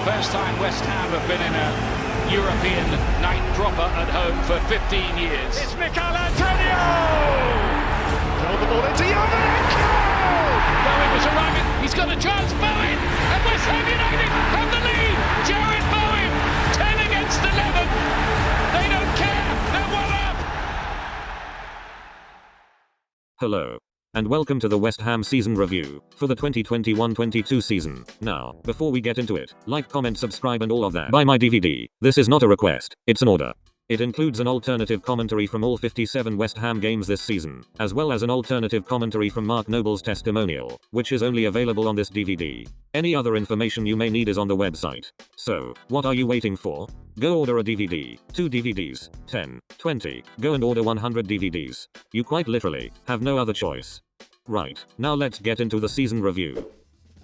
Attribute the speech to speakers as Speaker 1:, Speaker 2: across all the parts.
Speaker 1: First time West Ham have been in a European night proper at home for 15 years.
Speaker 2: It's Mikel Antonio! Throw the ball into Yarmolenko!
Speaker 1: Bowen was arriving, he's got a chance, Bowen! And West Ham United have the lead! Jared Bowen, 10 against 11! They don't care, they're one up!
Speaker 3: Hello. And welcome to the West Ham season review, for the 2021-22 season. Now, before we get into it, like, comment, subscribe and all of that. Buy my DVD. This is not a request, it's an order. It includes an alternative commentary from all 57 West Ham games this season, as well as an alternative commentary from Mark Noble's testimonial, which is only available on this DVD. Any other information you may need is on the website. So, what are you waiting for? Go order a DVD, 2 DVDs, 10, 20, go and order 100 DVDs. You quite literally have no other choice. Right, now let's get into the season review.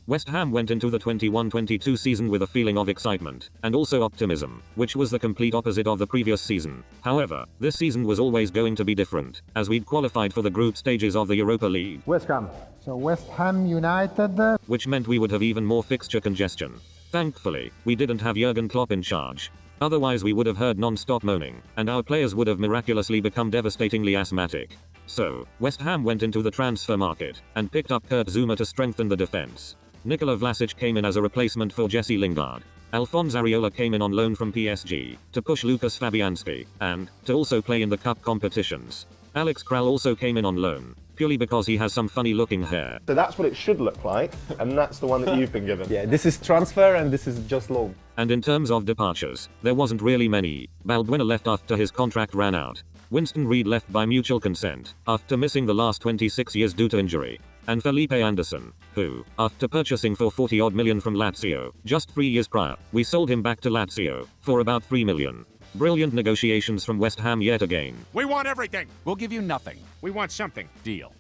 Speaker 3: West Ham went into the 21-22 season with a feeling of excitement, and also optimism, which was the complete opposite of the previous season. However, this season was always going to be different, as we'd qualified for the group stages of the Europa League.
Speaker 4: West Ham United.
Speaker 3: Which meant we would have even more fixture congestion. Thankfully, we didn't have Jurgen Klopp in charge. Otherwise we would have heard non-stop moaning, and our players would have miraculously become devastatingly asthmatic. So, West Ham went into the transfer market, and picked up Kurt Zouma to strengthen the defense. Nikola Vlasic came in as a replacement for Jesse Lingard. Alphonse Areola came in on loan from PSG, to push Lucas Fabianski, and to also play in the cup competitions. Alex Kral also came in on loan, purely because he has some funny looking hair.
Speaker 5: So that's what it should look like, and that's the one that you've been given.
Speaker 6: Yeah, this is transfer and this is just loan.
Speaker 3: And in terms of departures, there wasn't really many. Balbuena left after his contract ran out. Winston Reid left by mutual consent, after missing the last 26 years due to injury. And Felipe Anderson, who, after purchasing for 40-odd million from Lazio, just 3 years prior, we sold him back to Lazio, for about 3 million. Brilliant negotiations from West Ham yet again.
Speaker 2: We want everything. We'll give you nothing. We want something. Deal.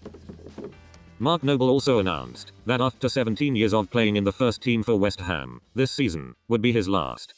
Speaker 3: Mark Noble also announced that after 17 years of playing in the first team for West Ham, this season would be his last.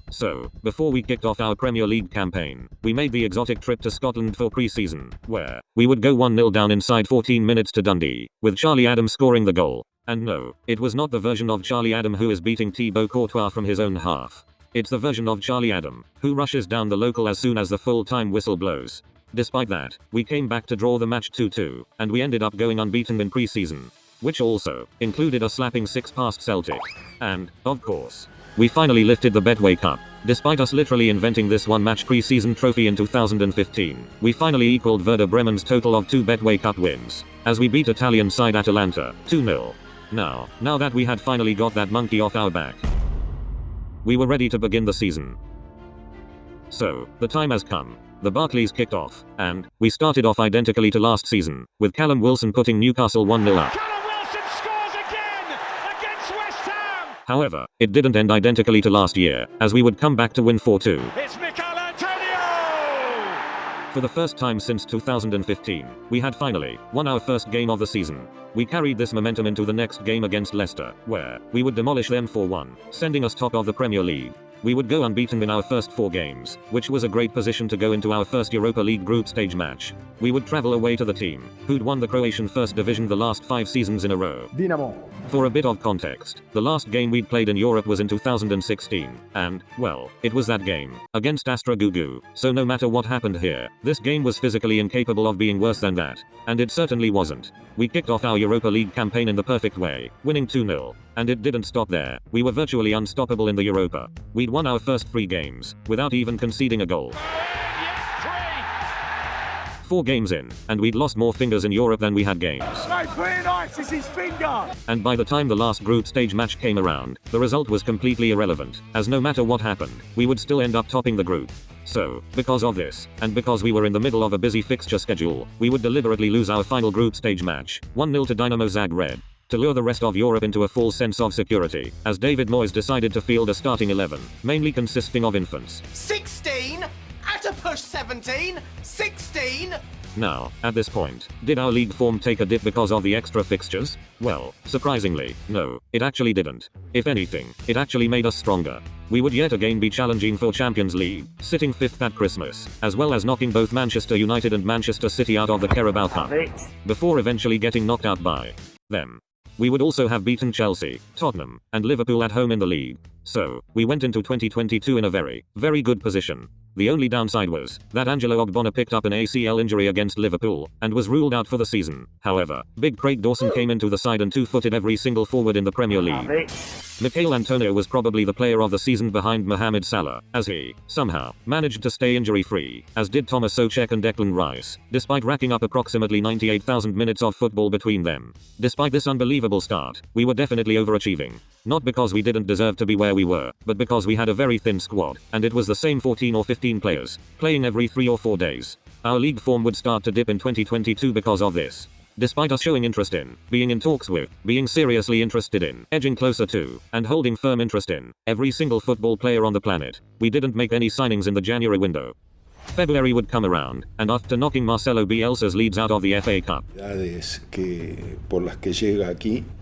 Speaker 3: So, before we kicked off our Premier League campaign, we made the exotic trip to Scotland for pre-season, where we would go 1-0 down inside 14 minutes to Dundee, with Charlie Adam scoring the goal. And no, it was not the version of Charlie Adam who is beating Thibaut Courtois from his own half. It's the version of Charlie Adam, who rushes down the local as soon as the full-time whistle blows. Despite that, we came back to draw the match 2-2, and we ended up going unbeaten in pre-season, which also included a slapping 6 past Celtic. And, of course, we finally lifted the Betway Cup. Despite us literally inventing this one-match pre-season trophy in 2015, we finally equaled Werder Bremen's total of 2 Betway Cup wins, as we beat Italian side Atalanta, 2-0. Now that we had finally got that monkey off our back, we were ready to begin the season. So, the time has come. The Barclays kicked off, and we started off identically to last season, with Callum Wilson putting Newcastle 1-0 up. However, it didn't end identically to last year, as we would come back to win 4-2.
Speaker 2: It's Mikel Antonio!
Speaker 3: For the first time since 2015, we had finally won our first game of the season. We carried this momentum into the next game against Leicester, where we would demolish them 4-1, sending us top of the Premier League. We would go unbeaten in our first 4 games, which was a great position to go into our first Europa League group stage match. We would travel away to the team, who'd won the Croatian First Division the last 5 seasons in a row.
Speaker 4: Dinamo.
Speaker 3: For a bit of context, the last game we'd played in Europe was in 2016, and, well, it was that game, against Astra Gugu, so no matter what happened here, this game was physically incapable of being worse than that, and it certainly wasn't. We kicked off our Europa League campaign in the perfect way, winning 2-0. And it didn't stop there. We were virtually unstoppable in the Europa. We'd won our first 3 games, without even conceding a goal. 4 games in, and we'd lost more fingers in Europe than we had games.
Speaker 2: No, clear ice is his finger!
Speaker 3: And by the time the last group stage match came around, the result was completely irrelevant, as no matter what happened, we would still end up topping the group. So, because of this, and because we were in the middle of a busy fixture schedule, we would deliberately lose our final group stage match, 1-0 to Dynamo Zagreb, to lure the rest of Europe into a false sense of security, as David Moyes decided to field a starting 11, mainly consisting of infants.
Speaker 7: 16? At a push 17? 16?
Speaker 3: Now, at this point, did our league form take a dip because of the extra fixtures? Well, surprisingly, no, it actually didn't. If anything, it actually made us stronger. We would yet again be challenging for Champions League, sitting 5th at Christmas, as well as knocking both Manchester United and Manchester City out of the Carabao Cup, before eventually getting knocked out by them. we would also have beaten Chelsea, Tottenham, and Liverpool at home in the league. So, we went into 2022 in a very, very good position. The only downside was that Angelo Ogbonna picked up an ACL injury against Liverpool and was ruled out for the season. However, Big Craig Dawson came into the side and two-footed every single forward in the Premier League. Mikel Antonio was probably the player of the season behind Mohamed Salah, as he, somehow, managed to stay injury-free, as did Thomas Souček and Declan Rice, despite racking up approximately 98,000 minutes of football between them. Despite this unbelievable start, we were definitely overachieving. Not because we didn't deserve to be where we were, but because we had a very thin squad, and it was the same 14 or 15 players, playing every 3 or 4 days. Our league form would start to dip in 2022 because of this. Despite us showing interest in, being in talks with, being seriously interested in, edging closer to, and holding firm interest in, every single football player on the planet, we didn't make any signings in the January window. February would come around, and after knocking Marcelo Bielsa's Leeds out of the FA Cup,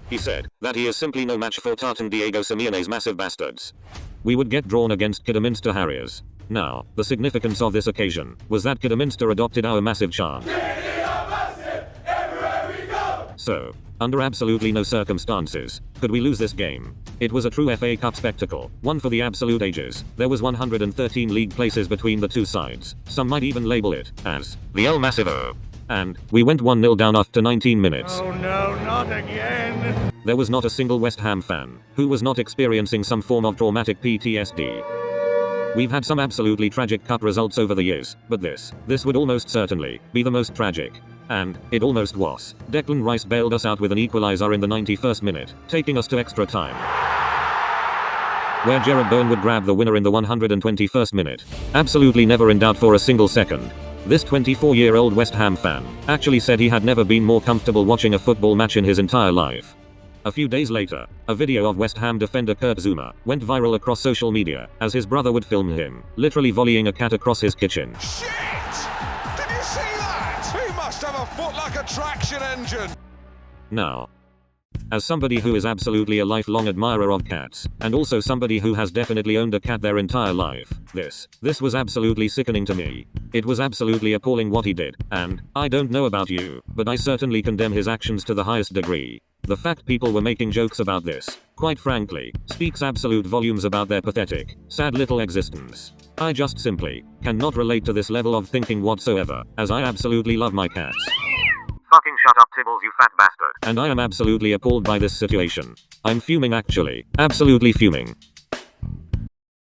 Speaker 3: he said that he is simply no match for Tartan Diego Simeone's massive bastards. We would get drawn against Kidderminster Harriers. Now, the significance of this occasion was that Kidderminster adopted our massive chant. So, under absolutely no circumstances, could we lose this game. It was a true FA Cup spectacle, one for the absolute ages. There was 113 league places between the two sides. Some might even label it as the El Massivo. And we went 1-0 down after 19 minutes.
Speaker 2: Oh no, not again!
Speaker 3: There was not a single West Ham fan who was not experiencing some form of traumatic PTSD. We've had some absolutely tragic cup results over the years, but this would almost certainly be the most tragic. And it almost was. Declan Rice bailed us out with an equalizer in the 91st minute, taking us to extra time, where Gerard Bowen would grab the winner in the 121st minute. Absolutely never in doubt for a single second. This 24-year-old West Ham fan actually said he had never been more comfortable watching a football match in his entire life. A few days later, a video of West Ham defender Kurt Zouma went viral across social media as his brother would film him, literally volleying a cat across his kitchen.
Speaker 8: Shit! Did you see that? He must have a foot like a traction engine.
Speaker 3: Now, as somebody who is absolutely a lifelong admirer of cats, and also somebody who has definitely owned a cat their entire life, this was absolutely sickening to me. It was absolutely appalling what he did, and I don't know about you, but I certainly condemn his actions to the highest degree. The fact people were making jokes about this, quite frankly, speaks absolute volumes about their pathetic, sad little existence. I just simply cannot relate to this level of thinking whatsoever, as I absolutely love my cats. Fucking shut up, Tibbles, you fat bastard. And I am absolutely appalled by this situation. I'm fuming actually. Absolutely fuming.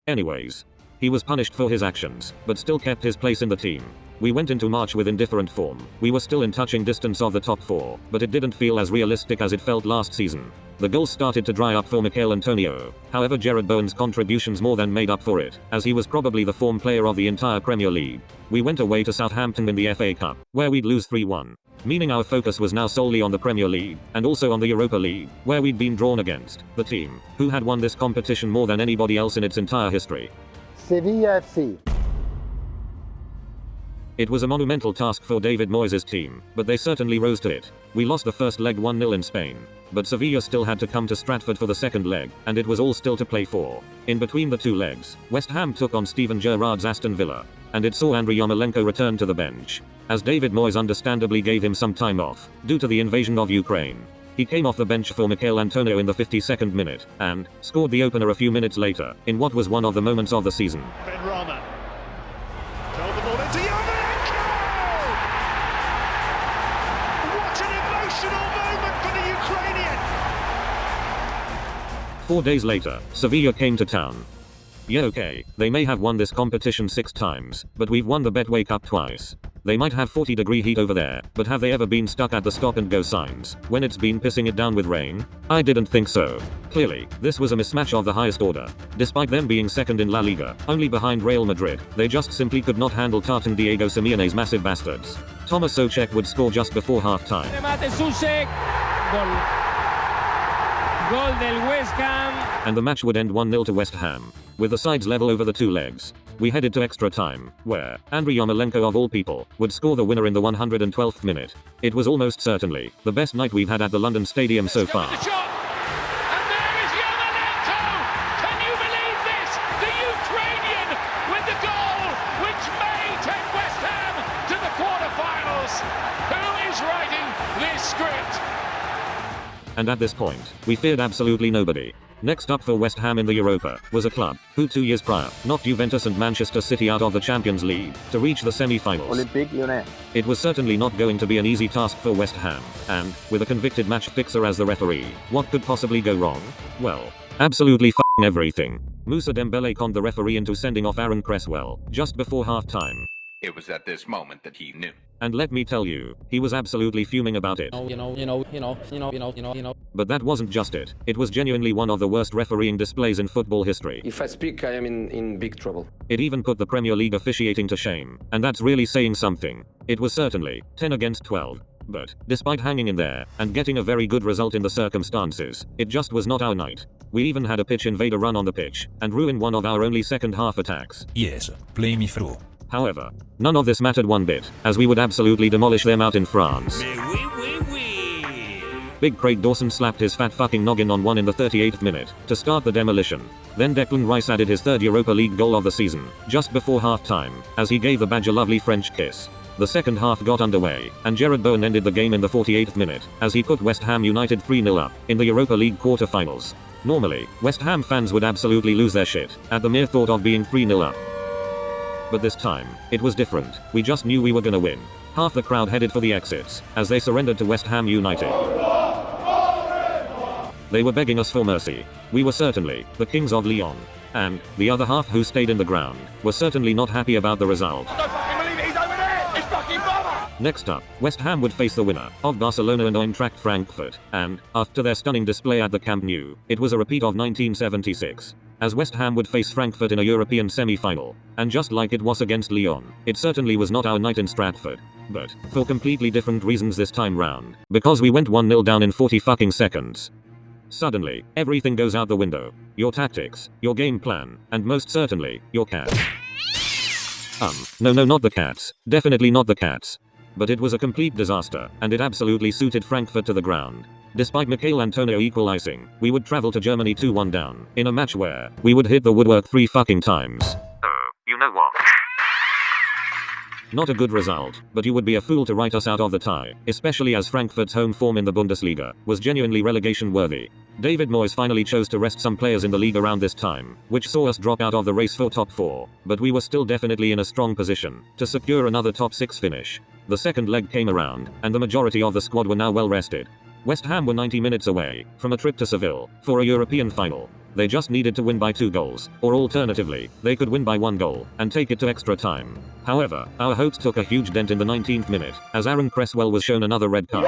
Speaker 3: Anyways, he was punished for his actions, but still kept his place in the team. We went into March with indifferent form. We were still in touching distance of the top 4, but it didn't feel as realistic as it felt last season. The goals started to dry up for Mikel Antonio. However, Gerard Bowen's contributions more than made up for it, as he was probably the form player of the entire Premier League. We went away to Southampton in the FA Cup, where we'd lose 3-1. Meaning our focus was now solely on the Premier League, and also on the Europa League, where we'd been drawn against the team who had won this competition more than anybody else in its entire history.
Speaker 4: Sevilla FC.
Speaker 3: It was a monumental task for David Moyes' team, but they certainly rose to it. We lost the first leg 1-0 in Spain, but Sevilla still had to come to Stratford for the second leg, and it was all still to play for. In between the two legs, West Ham took on Steven Gerrard's Aston Villa, and it saw Andriy Yarmolenko return to the bench, as David Moyes understandably gave him some time off, due to the invasion of Ukraine. He came off the bench for Mikel Antonio in the 52nd minute, and scored the opener a few minutes later, in what was one of the moments of the season.
Speaker 2: Ben Rama. Throw the ball into Yarmolenko! What an emotional moment for the Ukrainian!
Speaker 3: 4 days later, Sevilla came to town. Yeah, okay, they may have won this competition 6 times, but we've won the Betway Cup twice. They might have 40-degree heat over there, but have they ever been stuck at the stop-and-go signs when it's been pissing it down with rain? I didn't think so. Clearly, this was a mismatch of the highest order. Despite them being second in La Liga, only behind Real Madrid, they just simply could not handle Tartan Diego Simeone's massive bastards. Thomas Souček would score just before half-time.
Speaker 1: Gol del West Ham.
Speaker 3: And the match would end 1-0 to West Ham, with the sides level over the two legs. We headed to extra time, where Andriy Yarmolenko of all people would score the winner in the 112th minute. It was almost certainly the best night we've had at the London Stadium so far.
Speaker 1: And there is Yarmolenko! Can you believe this? The Ukrainian with the goal which may take West Ham to the quarterfinals. Who is writing this script?
Speaker 3: and at this point, we feared absolutely nobody. Next up for West Ham in the Europa was a club who 2 years prior knocked Juventus and Manchester City out of the Champions League to reach the semi-finals.
Speaker 4: Olympique Lyonnais.
Speaker 3: It was certainly not going to be an easy task for West Ham, and with a convicted match fixer as the referee, what could possibly go wrong? Well, absolutely f***ing everything. Moussa Dembele conned the referee into sending off Aaron Cresswell just before half-time.
Speaker 9: It was at this moment that he knew.
Speaker 3: And let me tell you, he was absolutely fuming about it. But that wasn't just it. It was genuinely one of the worst refereeing displays in football history.
Speaker 10: If I speak, I am in big trouble.
Speaker 3: It even put the Premier League officiating to shame, and that's really saying something. It was certainly 10 against 12. But, despite hanging in there, and getting a very good result in the circumstances, it just was not our night. We even had a pitch invader run on the pitch, and ruin one of our only second half attacks.
Speaker 11: Yes, play me through.
Speaker 3: However, none of this mattered one bit, as we would absolutely demolish them out in France. Big Craig Dawson slapped his fat fucking noggin on one in the 38th minute, to start the demolition. Then Declan Rice added his third Europa League goal of the season, just before half-time, as he gave the badge a lovely French kiss. The second half got underway, and Gerard Bowen ended the game in the 48th minute, as he put West Ham United 3-0 up, in the Europa League quarter-finals. Normally, West Ham fans would absolutely lose their shit, at the mere thought of being 3-0 up. But this time, it was different. We just knew we were gonna win. Half the crowd headed for the exits, as they surrendered to West Ham United. They were begging us for mercy. We were certainly the kings of Lyon. And the other half who stayed in the ground were certainly not happy about the result. Next up, West Ham would face the winner of Barcelona and Eintracht Frankfurt, and, after their stunning display at the Camp Nou, it was a repeat of 1976. As West Ham would face Frankfurt in a European semi-final. And just like it was against Lyon, it certainly was not our night in Stratford. But, for completely different reasons this time round. Because we went 1-0 down in 40 fucking seconds. Suddenly, everything goes out the window. Your tactics, your game plan, and most certainly, your cats. No, not the cats. Definitely not the cats. But it was a complete disaster, and it absolutely suited Frankfurt to the ground. Despite Michail Antonio equalizing, we would travel to Germany 2-1 down, in a match where we would hit the woodwork 3 fucking times. You know what? Not a good result, but you would be a fool to write us out of the tie, especially as Frankfurt's home form in the Bundesliga was genuinely relegation worthy. David Moyes finally chose to rest some players in the league around this time, which saw us drop out of the race for top 4, but we were still definitely in a strong position to secure another top 6 finish. The second leg came around, and the majority of the squad were now well rested. West Ham were 90 minutes away from a trip to Seville for a European final. They just needed to win by 2 goals, or alternatively, they could win by 1 goal and take it to extra time. However, our hopes took a huge dent in the 19th minute, as Aaron Cresswell was shown another red card.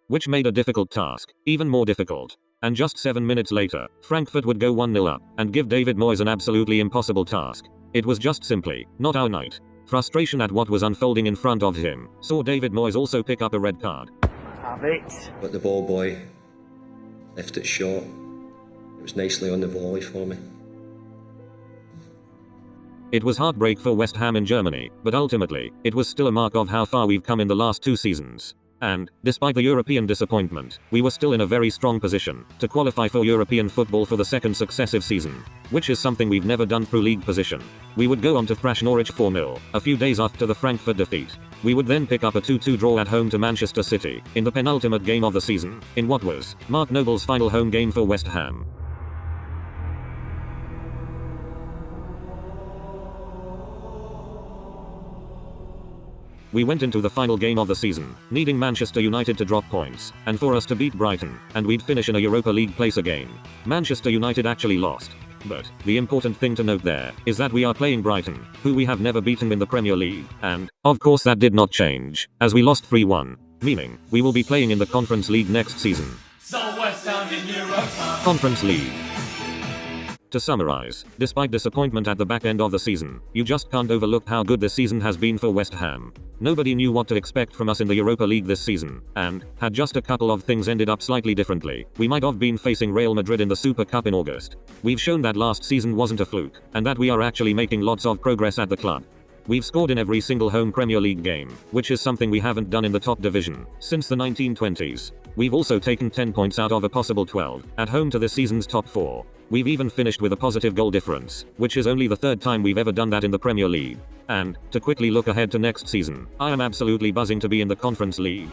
Speaker 3: Which made a difficult task even more difficult. And just 7 minutes later, Frankfurt would go 1-0 up and give David Moyes an absolutely impossible task. It was just simply not our night. Frustration at what was unfolding in front of him saw David Moyes also pick up a red card.
Speaker 10: But the ball boy left it short. It was nicely on the volley for me.
Speaker 3: It was heartbreak for West Ham in Germany, but ultimately, it was still a mark of how far we've come in the last 2 seasons. And, despite the European disappointment, we were still in a very strong position to qualify for European football for the 2nd successive season, which is something we've never done through league position. We would go on to thrash Norwich 4-0, a few days after the Frankfurt defeat. We would then pick up a 2-2 draw at home to Manchester City, in the penultimate game of the season, in what was Mark Noble's final home game for West Ham. We went into the final game of the season, needing Manchester United to drop points, and for us to beat Brighton, and we'd finish in a Europa League place again. Manchester United actually lost. But, the important thing to note there, is that we are playing Brighton, who we have never beaten in the Premier League, and, of course that did not change, as we lost 3-1. Meaning, we will be playing in the Conference League next season.
Speaker 1: So West Ham in Europa.
Speaker 3: Conference League. To summarize, despite disappointment at the back end of the season, you just can't overlook how good this season has been for West Ham. Nobody knew what to expect from us in the Europa League this season, and, had just a couple of things ended up slightly differently, we might have been facing Real Madrid in the Super Cup in August. We've shown that last season wasn't a fluke, and that we are actually making lots of progress at the club. We've scored in every single home Premier League game, which is something we haven't done in the top division since the 1920s. We've also taken 10 points out of a possible 12 at home to this season's top 4. We've even finished with a positive goal difference, which is only the 3rd time we've ever done that in the Premier League. And, to quickly look ahead to next season, I am absolutely buzzing to be in the Conference League.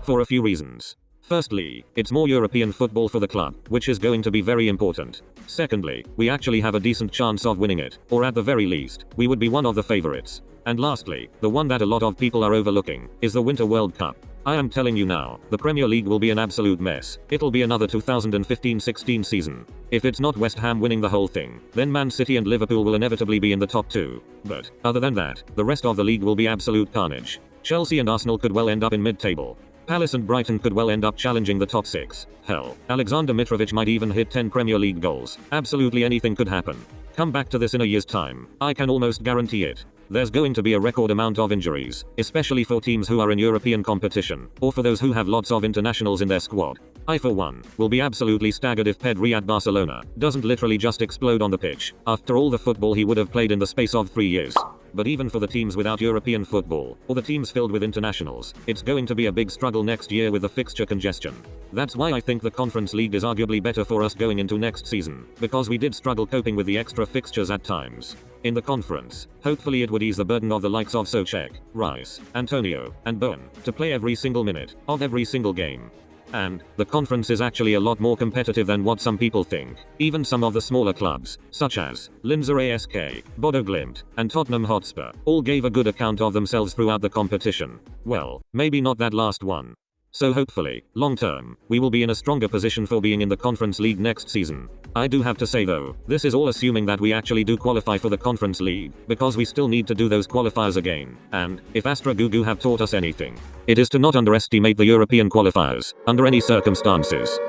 Speaker 3: for a few reasons. Firstly, it's more European football for the club, which is going to be very important. Secondly, we actually have a decent chance of winning it, or at the very least, we would be one of the favorites. And lastly, the one that a lot of people are overlooking, is the Winter World Cup. I am telling you now, the Premier League will be an absolute mess. It'll be another 2015-16 season. If it's not West Ham winning the whole thing, then Man City and Liverpool will inevitably be in the top 2. But, other than that, the rest of the league will be absolute carnage. Chelsea and Arsenal could well end up in mid-table. Palace and Brighton could well end up challenging the top 6. Hell, Alexander Mitrovic might even hit 10 Premier League goals. Absolutely anything could happen. Come back to this in a year's time. I can almost guarantee it. There's going to be a record amount of injuries, especially for teams who are in European competition, or for those who have lots of internationals in their squad. I for one, will be absolutely staggered if Pedri at Barcelona doesn't literally just explode on the pitch, after all the football he would have played in the space of 3 years. But even for the teams without European football, or the teams filled with internationals, it's going to be a big struggle next year with the fixture congestion. That's why I think the Conference League is arguably better for us going into next season, because we did struggle coping with the extra fixtures at times. In the conference, hopefully it would ease the burden of the likes of Souček, Rice, Antonio, and Bowen, to play every single minute, of every single game. And, the conference is actually a lot more competitive than what some people think. Even some of the smaller clubs, such as Linzer ASK, Bodo Glimt, and Tottenham Hotspur, all gave a good account of themselves throughout the competition. Well, maybe not that last one. So hopefully, long term, we will be in a stronger position for being in the Conference League next season. I do have to say though, this is all assuming that we actually do qualify for the Conference League, because we still need to do those qualifiers again. And, if Astra Gugu have taught us anything, it is to not underestimate the European qualifiers, under any circumstances.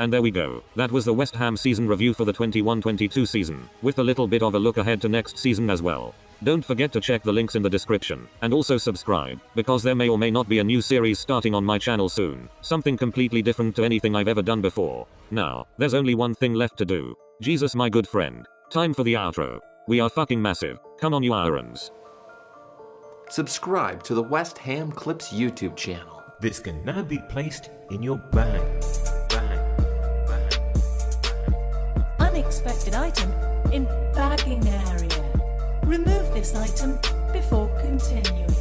Speaker 3: And there we go. That was the West Ham season review for the 21-22 season, with a little bit of a look ahead to next season as well. Don't forget to check the links in the description, and also subscribe, because there may or may not be a new series starting on my channel soon. Something completely different to anything I've ever done before. Now, there's only one thing left to do. Jesus my good friend. Time for the outro. We are fucking massive. Come on you Irons.
Speaker 11: Subscribe to the West Ham Clips YouTube channel.
Speaker 12: This can now be placed in your bag.
Speaker 13: Unexpected item in bagging area. Remove this item before continuing.